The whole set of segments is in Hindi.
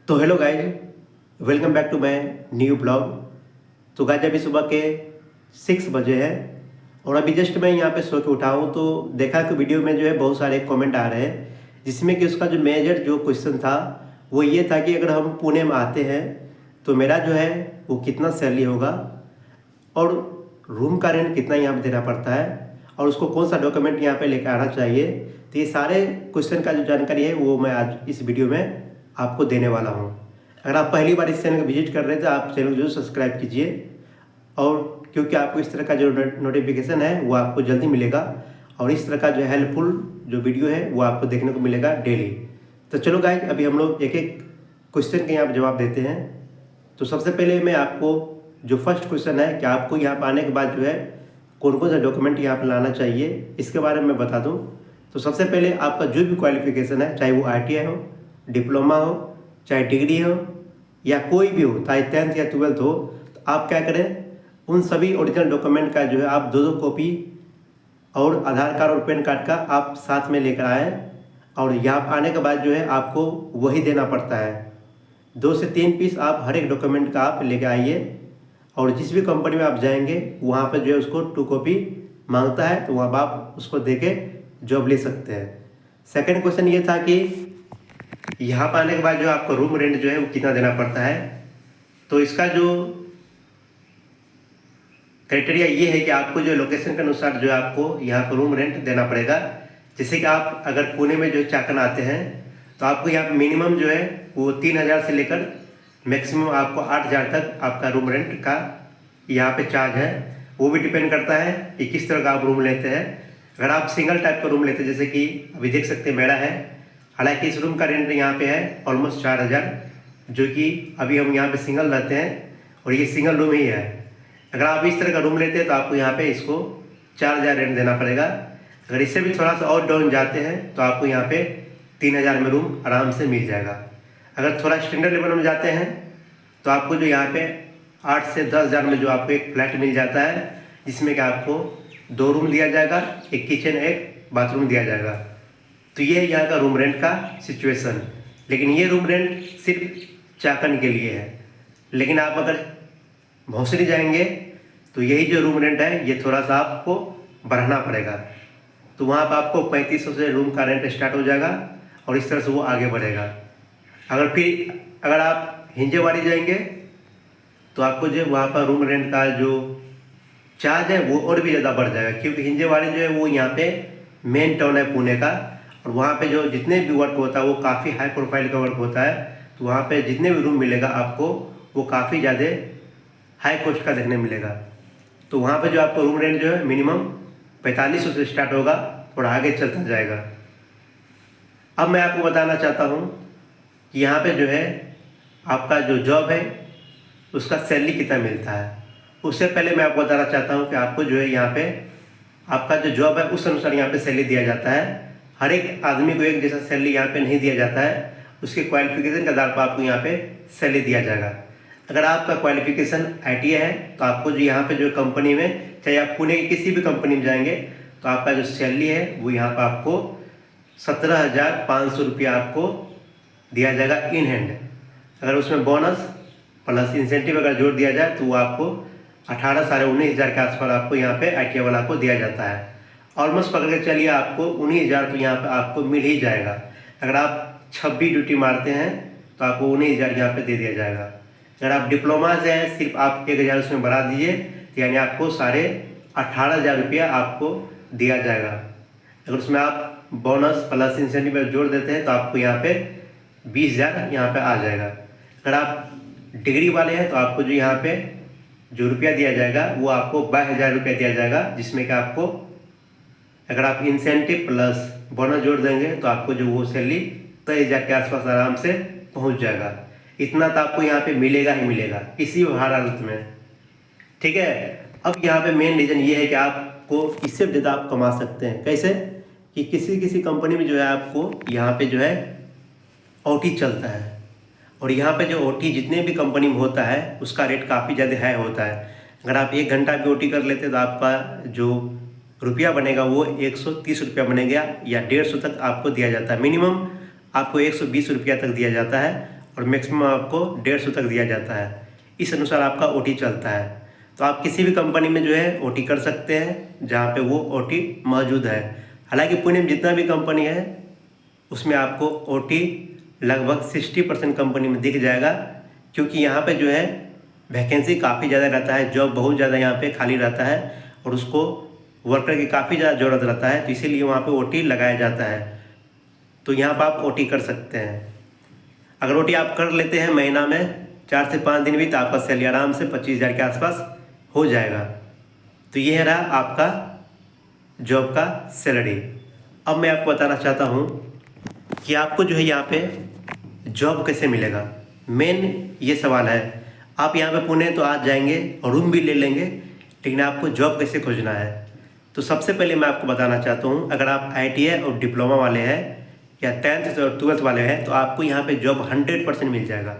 तो hello guys, welcome back to my new blog. तो गाइज अभी सुबह के 6 बजे हैं और अभी जस्ट मैं यहाँ पे सो के उठा हूँ। तो देखा कि वीडियो में जो है बहुत सारे कमेंट आ रहे हैं, जिसमें कि उसका जो मेजर जो क्वेश्चन था वो ये था कि अगर हम पुणे में आते हैं तो मेरा जो है वो कितना सैलरी होगा और रूम का रेंट कितना यहाँ पे देना पड़ता है और उसको कौन सा डॉक्यूमेंट यहाँ पे लेकर आना चाहिए। तो ये सारे क्वेश्चन का जो जानकारी है वो मैं आज इस वीडियो में आपको देने वाला हूँ। अगर आप पहली बार इस चैनल को विजिट कर रहे हैं तो आप चैनल को जरूर सब्सक्राइब कीजिए, और क्योंकि आपको इस तरह का जो नोटिफिकेशन है वो आपको जल्दी मिलेगा और इस तरह का जो हेल्पफुल जो वीडियो है वो आपको देखने को मिलेगा डेली। तो चलो गाइस, अभी हम लोग एक एक क्वेश्चन के यहाँ पर जवाब देते हैं। तो सबसे पहले मैं आपको जो फर्स्ट क्वेश्चन है कि आपको यहाँ पर आने के बाद जो है कौन कौन सा डॉक्यूमेंट यहाँ पर लाना चाहिए, इसके बारे में बता दूँ। तो सबसे पहले आपका जो भी क्वालिफिकेशन है, चाहे वो ITI हो, डिप्लोमा हो, चाहे डिग्री हो या कोई भी हो, चाहे 10th या 12th हो, तो आप क्या करें, उन सभी ओरिजिनल डॉक्यूमेंट का जो है आप दो कॉपी और आधार कार्ड और पैन कार्ड का आप साथ में लेकर आएँ। और यहाँ आने के बाद जो है आपको वही देना पड़ता है। 2 से 3 पीस आप हर एक डॉक्यूमेंट का आप लेकर आइए, और जिस भी कंपनी में आप जाएंगे वहाँ पर जो है उसको 2 कॉपी मांगता है, तो वहाँ पर आप उसको दे के जॉब ले सकते हैं। सेकेंड क्वेश्चन ये था कि यहाँ पर आने के बाद जो आपको रूम रेंट जो है वो कितना देना पड़ता है। तो इसका जो क्राइटेरिया ये है कि आपको जो लोकेशन के अनुसार जो है आपको यहाँ पर रूम रेंट देना पड़ेगा। जैसे कि आप अगर पुणे में जो चाकन आते हैं तो आपको यहाँ मिनिमम जो है वो 3,000 से लेकर मैक्सिमम आपको 8,000 तक आपका रूम रेंट का यहाँ पे चार्ज है। वो भी डिपेंड करता है कि किस तरह का आप रूम लेते हैं। अगर आप सिंगल टाइप का रूम लेते हैं, जैसे कि अभी देख सकते हैं मेरा है, हालांकि इस रूम का रेंट यहाँ पे है ऑलमोस्ट 4,000, जो कि अभी हम यहाँ पे सिंगल रहते हैं और ये सिंगल रूम ही है। अगर आप इस तरह का रूम लेते हैं तो आपको यहाँ पे इसको 4,000 रेंट देना पड़ेगा। अगर इससे भी थोड़ा सा और डाउन जाते हैं तो आपको यहाँ पे 3,000 में रूम आराम से मिल जाएगा। अगर थोड़ा स्टैंडर्ड लेवल में जाते हैं तो आपको जो यहाँ पे 8 से 10,000 में जो आपको एक फ्लैट मिल जाता है, जिसमें कि आपको 2 रूम दिया जाएगा, एक किचन एक बाथरूम दिया जाएगा। तो ये है यहाँ का रूम रेंट का सिचुएशन। लेकिन ये रूम रेंट सिर्फ चाकन के लिए है, लेकिन आप अगर भौसरी जाएंगे तो यही जो रूम रेंट है ये थोड़ा सा आपको बढ़ाना पड़ेगा। तो वहाँ पर आपको 3500 से रूम का रेंट स्टार्ट हो जाएगा और इस तरह से वो आगे बढ़ेगा। अगर आप हिंजेवाड़ी जाएंगे तो आपको जो वहाँ पर रूम रेंट का जो चार्ज है वो और भी ज़्यादा बढ़ जाएगा, क्योंकि हिंजेवाड़ी जो है वो यहाँ पे मेन टाउन है पुणे का, और वहाँ पे जो जितने भी वर्क होता है वो काफ़ी हाई प्रोफाइल का वर्क होता है। तो वहाँ पे जितने भी रूम मिलेगा आपको वो काफ़ी ज़्यादा हाई कॉस्ट का देखने मिलेगा। तो वहाँ पे जो आपको रूम रेंट जो है मिनिमम 4500 से स्टार्ट होगा और आगे चलता जाएगा। अब मैं आपको बताना चाहता हूँ कि यहाँ पे जो है आपका जो जॉब है उसका सैलरी कितना मिलता है। उससे पहले मैं आपको बताना चाहता हूँ कि आपको जो है यहाँ पे आपका जो जॉब है उस अनुसार यहाँ पे सैलरी दिया जाता है। हर एक आदमी को एक जैसा सैलरी यहाँ पे नहीं दिया जाता है, उसके क्वालिफिकेशन के आधार पर आपको यहाँ पे सैलरी दिया जाएगा। अगर आपका क्वालिफिकेशन ITI है तो आपको जो यहाँ पे जो कंपनी में, चाहे आप पुणे की किसी भी कंपनी में जाएंगे, तो आपका जो सैलरी है वो यहाँ पर आपको 17,500 रुपया आपको दिया जाएगा इन हैंड। अगर उसमें बोनस प्लस इंसेंटिव अगर जोड़ दिया जाए तो वो आपको 18 साढ़े 19,000 के आसपास आपको यहाँ पे ITI वाला को दिया जाता है। ऑलमोस्ट पकड़ के चलिए आपको 19,000 तो यहाँ पे आपको मिल ही जाएगा। अगर आप 26 ड्यूटी मारते हैं तो आपको 19,000 यहाँ पे दे दिया जाएगा। अगर आप डिप्लोमा से हैं, सिर्फ आप 1,000 उसमें बढ़ा दीजिए, यानी आपको 18,500 रुपया आपको दिया जाएगा। अगर उसमें आप बोनस प्लस इंसेंटिव जोड़ देते हैं तो आपको यहाँ पे 20,000 यहाँ पे आ जाएगा। अगर आप डिग्री वाले हैं तो आपको जो यहाँ पे जो रुपया दिया जाएगा वो आपको 22,000 रुपया दिया जाएगा, जिसमें कि आपको अगर आप इंसेंटिव प्लस बोनस जोड़ देंगे तो आपको जो वो सैलरी 23,000 के आसपास आराम से पहुंच जाएगा। इतना तो आपको यहाँ पे मिलेगा ही मिलेगा किसी भी हालत में, ठीक है। अब यहाँ पे मेन रीज़न ये है कि आपको इससे ज़्यादा आप कमा सकते हैं। कैसे कि किसी कंपनी में जो है आपको यहाँ पे जो है OT चलता है, और यहाँ पे जो OT जितने भी कंपनी में होता है उसका रेट काफ़ी ज़्यादा हाई होता है। अगर आप 1 घंटा भी OT कर लेते तो आपका जो रुपया बनेगा वो 130 रुपया बनेगा, या 150 तक आपको दिया जाता है। मिनिमम आपको 120 रुपया तक दिया जाता है, और मैक्सिमम आपको 150 तक दिया जाता है। इस अनुसार आपका ओटी चलता है। तो आप किसी भी कंपनी में जो है ओटी कर सकते हैं जहाँ पे वो ओटी मौजूद है। हालांकि पुणे में जितना भी कंपनी है उसमें आपको ओटी लगभग 60% कंपनी में दिख जाएगा, क्योंकि यहाँ पे जो है वैकेंसी काफ़ी ज़्यादा रहता है, जॉब बहुत ज़्यादा यहाँ पे खाली रहता है और उसको वर्कर की काफ़ी ज़्यादा ज़रूरत रहता है, तो इसीलिए वहाँ पे ओटी लगाया जाता है। तो यहाँ पर आप ओटी कर सकते हैं। अगर ओटी आप कर लेते हैं महीना में 4 से 5 दिन भी, तो आपका सैलरी आराम से 25,000 के आसपास हो जाएगा। तो ये रहा आपका जॉब का सैलरी। अब मैं आपको बताना चाहता हूँ कि आपको जो है यहाँ पे जॉब कैसे मिलेगा। मेन ये सवाल है। आप यहाँ पे पुणे तो आज जाएंगे और रूम भी ले लेंगे, लेकिन आपको जॉब कैसे खोजना है। तो सबसे पहले मैं आपको बताना चाहता हूँ, अगर आप ITI और डिप्लोमा वाले हैं या 10th और 12th वाले हैं तो आपको यहाँ पे जॉब 100% मिल जाएगा।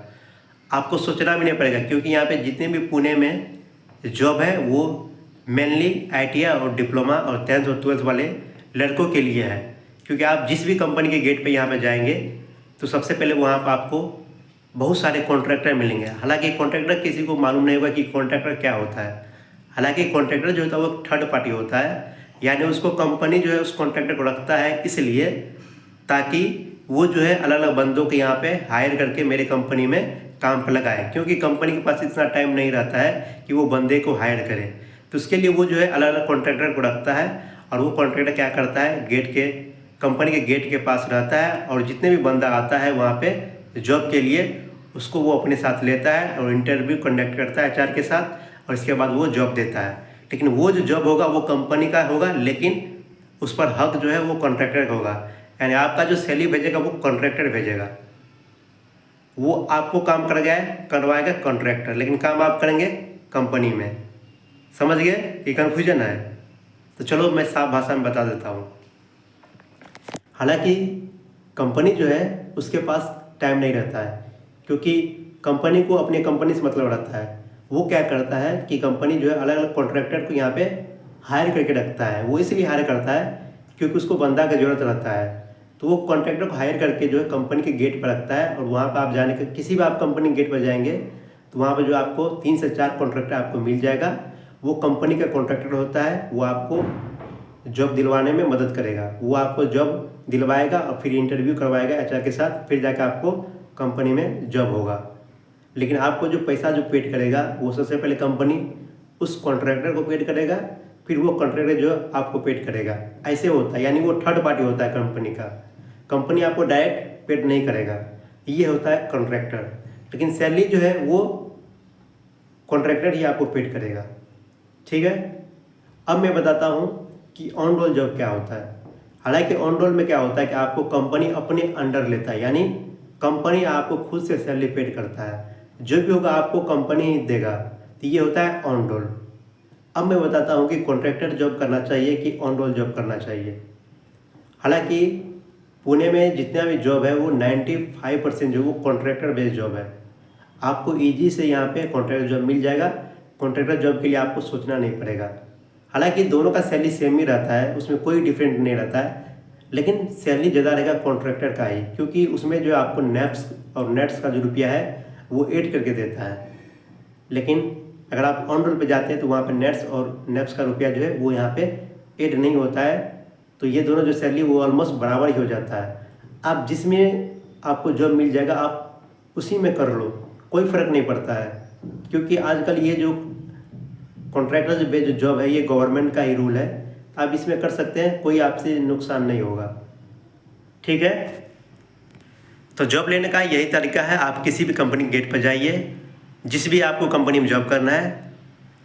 आपको सोचना भी नहीं पड़ेगा, क्योंकि यहाँ पे जितने भी पुणे में जॉब है वो मेनली ITI और डिप्लोमा और 10th और 12th वाले लड़कों के लिए है। क्योंकि आप जिस भी कंपनी के गेट पे यहाँ पे जाएंगे तो सबसे पहले वहाँ पर आपको बहुत सारे कॉन्ट्रैक्टर मिलेंगे। हालांकि कॉन्ट्रैक्टर किसी को मालूम नहीं होगा कि कॉन्ट्रैक्टर क्या होता है। हालांकि कॉन्ट्रैक्टर जो होता है वो थर्ड पार्टी होता है, यानी उसको कंपनी जो है उस कॉन्ट्रैक्टर को रखता है इसलिए ताकि वो जो है अलग अलग बंदों के यहाँ पे हायर करके मेरे कंपनी में काम पर लगाए, क्योंकि कंपनी के पास इतना टाइम नहीं रहता है कि वो बंदे को हायर करे। तो उसके लिए वो जो है अलग अलग कॉन्ट्रैक्टर को रखता है और वो कॉन्ट्रैक्टर क्या करता है, गेट के कंपनी के गेट के पास रहता है और जितने भी बंदा आता है वहाँ पे जॉब के लिए उसको वो अपने साथ लेता है और इंटरव्यू कंडक्ट करता है HR के साथ, और इसके बाद वो जॉब देता है। लेकिन वो जो जॉब होगा वो कंपनी का होगा, लेकिन उस पर हक जो है वो कॉन्ट्रैक्टर का होगा। यानी आपका जो सैलरी भेजेगा वो कॉन्ट्रैक्टर भेजेगा, वो आपको काम करवाएगा कॉन्ट्रैक्टर, लेकिन काम आप करेंगे कंपनी में। समझ गए कि कन्फ्यूजन है? तो चलो मैं साफ भाषा में बता देता हूँ। हालांकि कंपनी जो है उसके पास टाइम नहीं रहता है, क्योंकि कंपनी को अपनी कंपनी से मतलब रहता है। वो क्या करता है कि कंपनी जो है अलग अलग कॉन्ट्रैक्टर को यहाँ पे हायर करके रखता है। वो इसलिए हायर करता है क्योंकि उसको बंदा की ज़रूरत रहता है। तो वो कॉन्ट्रैक्टर को हायर करके जो है कंपनी के गेट पर रखता है, और वहाँ पर आप जाने के किसी भी आप कंपनी के गेट पर जाएंगे तो वहाँ पर जो आपको 3 से 4 कॉन्ट्रैक्टर आपको मिल जाएगा। वो कंपनी का कॉन्ट्रैक्टर होता है, वो आपको जॉब दिलवाने में मदद करेगा। वो आपको जॉब दिलवाएगा और फिर इंटरव्यू करवाएगा HR के साथ, फिर जाकर आपको कंपनी में जॉब होगा। लेकिन आपको जो पैसा जो पेड करेगा वो सबसे पहले कंपनी उस कॉन्ट्रैक्टर को पेड करेगा, फिर वो कॉन्ट्रैक्टर जो आपको पेड करेगा। ऐसे होता है, यानी वो थर्ड पार्टी होता है कंपनी का। कंपनी आपको डायरेक्ट पेड नहीं करेगा, ये होता है कॉन्ट्रैक्टर। लेकिन सैलरी जो है वो कॉन्ट्रैक्टर ही आपको पेड करेगा। ठीक है, अब मैं बताता हूँ कि ऑन रोल जॉब क्या होता है। हालांकि ऑन रोल में क्या होता है कि आपको कंपनी अपने अंडर लेता है, यानी कंपनी आपको खुद से सैलरी पेड करता है। जो भी होगा आपको कंपनी ही देगा। तो ये होता है ऑन रोल। अब मैं बताता हूँ कि कॉन्ट्रैक्टर जॉब करना चाहिए कि ऑन रोल जॉब करना चाहिए। हालांकि पुणे में जितना भी जॉब है वो 95% जो वो कॉन्ट्रैक्टर बेस्ड जॉब है। आपको ईजी से यहाँ पे कॉन्ट्रैक्टर जॉब मिल जाएगा। कॉन्ट्रैक्टर जॉब के लिए आपको सोचना नहीं पड़ेगा। हालांकि दोनों का सैलरी सेम ही रहता है, उसमें कोई डिफरेंट नहीं रहता है, लेकिन सैलरी ज़्यादा रहेगा कॉन्ट्रैक्टर का ही, क्योंकि उसमें जो आपको नेप्स और नेट्स का जो रुपया है वो ऐड करके देता है। लेकिन अगर आप ऑन रोल पे जाते हैं तो वहाँ पे नेट्स और नेप्स का रुपया जो है वो यहाँ पे ऐड नहीं होता है। तो ये दोनों जो सैलरी वो ऑलमोस्ट बराबर ही हो जाता है। आप जिसमें आपको जॉब मिल जाएगा आप उसी में कर लो, कोई फ़र्क नहीं पड़ता है, क्योंकि आजकल ये जो कॉन्ट्रैक्टर जो बेस्ड जॉब है ये गवर्नमेंट का ही रूल है। आप इसमें कर सकते हैं, कोई आपसे नुकसान नहीं होगा। ठीक है, तो जॉब लेने का यही तरीका है। आप किसी भी कंपनी के गेट पर जाइए, जिस भी आपको कंपनी में जॉब करना है।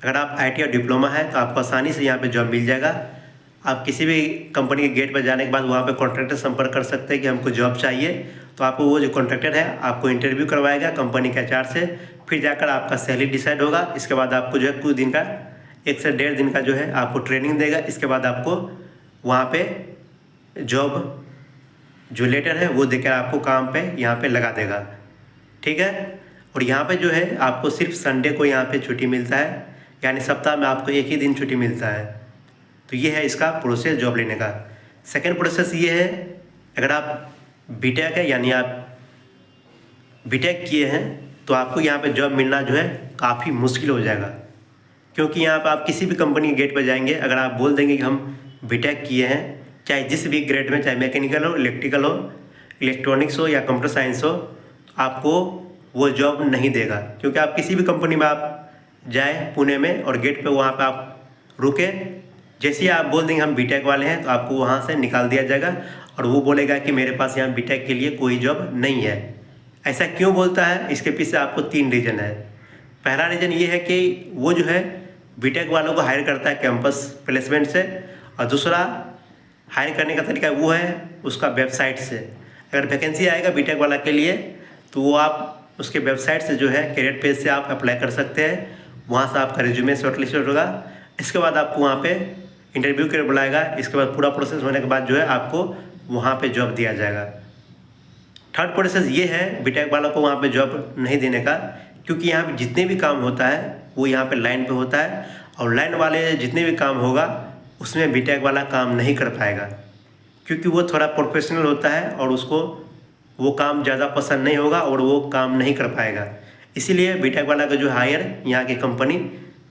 अगर आप ITI और डिप्लोमा है तो आपको आसानी से यहाँ पे जॉब मिल जाएगा। आप किसी भी कंपनी के गेट पर जाने के बाद वहाँ पे कॉन्ट्रैक्टर संपर्क कर सकते हैं कि हमको जॉब चाहिए। तो आपको वो जो कॉन्ट्रैक्टर है आपको इंटरव्यू करवाएगा कंपनी के HR से, फिर जाकर आपका सैलरी डिसाइड होगा। इसके बाद आपको जो है कुछ दिन का 1 से 1.5 दिन का जो है आपको ट्रेनिंग देगा। इसके बाद आपको वहाँ पे जॉब जो लेटर है वो देकर आपको काम पे यहाँ पे लगा देगा। ठीक है, और यहाँ पे जो है आपको सिर्फ संडे को यहाँ पे छुट्टी मिलता है, यानी सप्ताह में आपको एक ही दिन छुट्टी मिलता है। तो ये है इसका प्रोसेस जॉब लेने का। सेकंड प्रोसेस ये है, अगर आप बीटेक है यानी आप बीटेक किए हैं तो आपको यहाँ पे जॉब मिलना जो है काफ़ी मुश्किल हो जाएगा, क्योंकि यहाँ पे आप किसी भी कंपनी के गेट पर जाएंगे, अगर आप बोल देंगे कि हम बीटेक किए हैं, चाहे जिस भी ग्रेड में, चाहे मैकेनिकल हो, इलेक्ट्रिकल हो, इलेक्ट्रॉनिक्स हो या कंप्यूटर साइंस हो, आपको वो जॉब नहीं देगा। क्योंकि आप किसी भी कंपनी में आप जाए पुणे में और गेट पे वहाँ पे आप रुके, जैसे ही आप बोल देंगे हम बीटेक वाले हैं, तो आपको वहाँ से निकाल दिया जाएगा और वो बोलेगा कि मेरे पास यहाँ बीटेक के लिए कोई जॉब नहीं है। ऐसा क्यों बोलता है, इसके पीछे आपको 3 रीज़न है। पहला रीज़न ये है कि वो जो है बीटेक वालों को हायर करता है कैंपस प्लेसमेंट से, और दूसरा हायर करने का तरीका वो है उसका वेबसाइट से। अगर वैकेंसी आएगा बीटेक वाला के लिए तो वो आप उसके वेबसाइट से जो है कैरियर पेज से आप अप्लाई कर सकते हैं, वहाँ से आपका रिज्यूमे शॉर्टलिस्टेड होगा। इसके बाद आपको वहाँ पे इंटरव्यू के लिए बुलाएगा। इसके बाद पूरा प्रोसेस होने के बाद जो है आपको वहाँ पे जॉब दिया जाएगा। थर्ड प्रोसेस ये है बीटेक वालों को वहाँ पे जॉब नहीं देने का, क्योंकि यहाँ पे जितने भी काम होता है वो यहाँ पे लाइन पे होता है, और लाइन वाले जितने भी काम होगा उसमें बीटेक वाला काम नहीं कर पाएगा, क्योंकि वो थोड़ा प्रोफेशनल होता है और उसको वो काम ज़्यादा पसंद नहीं होगा और वो काम नहीं कर पाएगा। इसीलिए बीटेक वाला का जो हायर यहाँ की कंपनी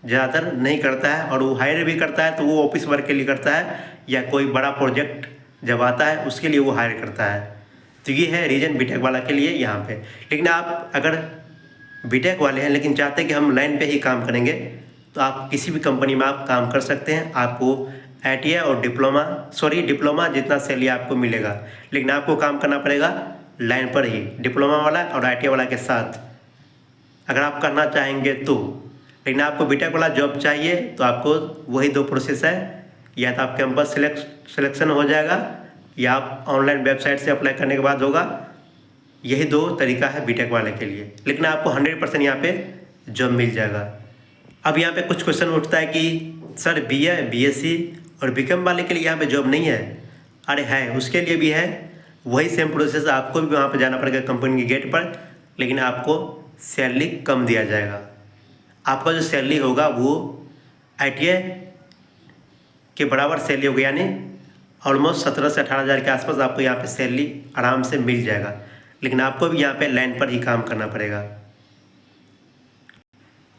ज़्यादातर नहीं करता है, और वो हायर भी करता है तो वो ऑफिस वर्क के लिए करता है या कोई बड़ा प्रोजेक्ट जब आता है उसके लिए वो हायर करता है। तो ये है रीज़न बीटेक वाला के लिए यहाँ पे। लेकिन आप अगर बीटेक वाले हैं लेकिन चाहते हैं कि हम लाइन पे ही काम करेंगे, तो आप किसी भी कंपनी में आप काम कर सकते हैं। आपको ITI और डिप्लोमा जितना सैलरी आपको मिलेगा, लेकिन आपको काम करना पड़ेगा लाइन पर ही, डिप्लोमा वाला और ITI वाला के साथ, अगर आप करना चाहेंगे तो। लेकिन आपको बीटेक वाला जॉब चाहिए तो आपको वही 2 प्रोसेस है, या तो आप कैंपस सिलेक्शन हो जाएगा या आप ऑनलाइन वेबसाइट से अप्लाई करने के बाद होगा। यही 2 तरीका है बीटेक वाले के लिए, लेकिन आपको 100% यहाँ पे जॉब मिल जाएगा। अब यहाँ पे कुछ क्वेश्चन उठता है कि सर BA, BSc और BCom वाले के लिए यहाँ पे जॉब नहीं है। अरे है, उसके लिए भी है, वही सेम प्रोसेस, आपको भी वहाँ पे जाना पड़ेगा कंपनी के गेट पर, लेकिन आपको सैलरी कम दिया जाएगा। आपका जो सैलरी होगा वो ITI के बराबर सैलरी होगी, यानी ऑलमोस्ट 17 से 18 हज़ार के आसपास आपको यहाँ पे सैलरी आराम से मिल जाएगा, लेकिन आपको भी यहाँ पे लाइन पर ही काम करना पड़ेगा।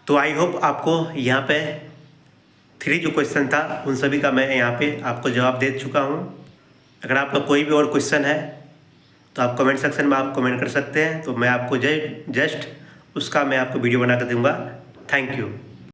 तो आई होप आपको यहाँ पे 3 जो क्वेश्चन था उन सभी का मैं यहाँ पे आपको जवाब दे चुका हूँ। अगर आपका कोई भी और क्वेश्चन है तो आप कमेंट सेक्शन में आप कमेंट कर सकते हैं, तो मैं आपको जस्ट उसका मैं आपको वीडियो बना कर दूँगा। Thank you.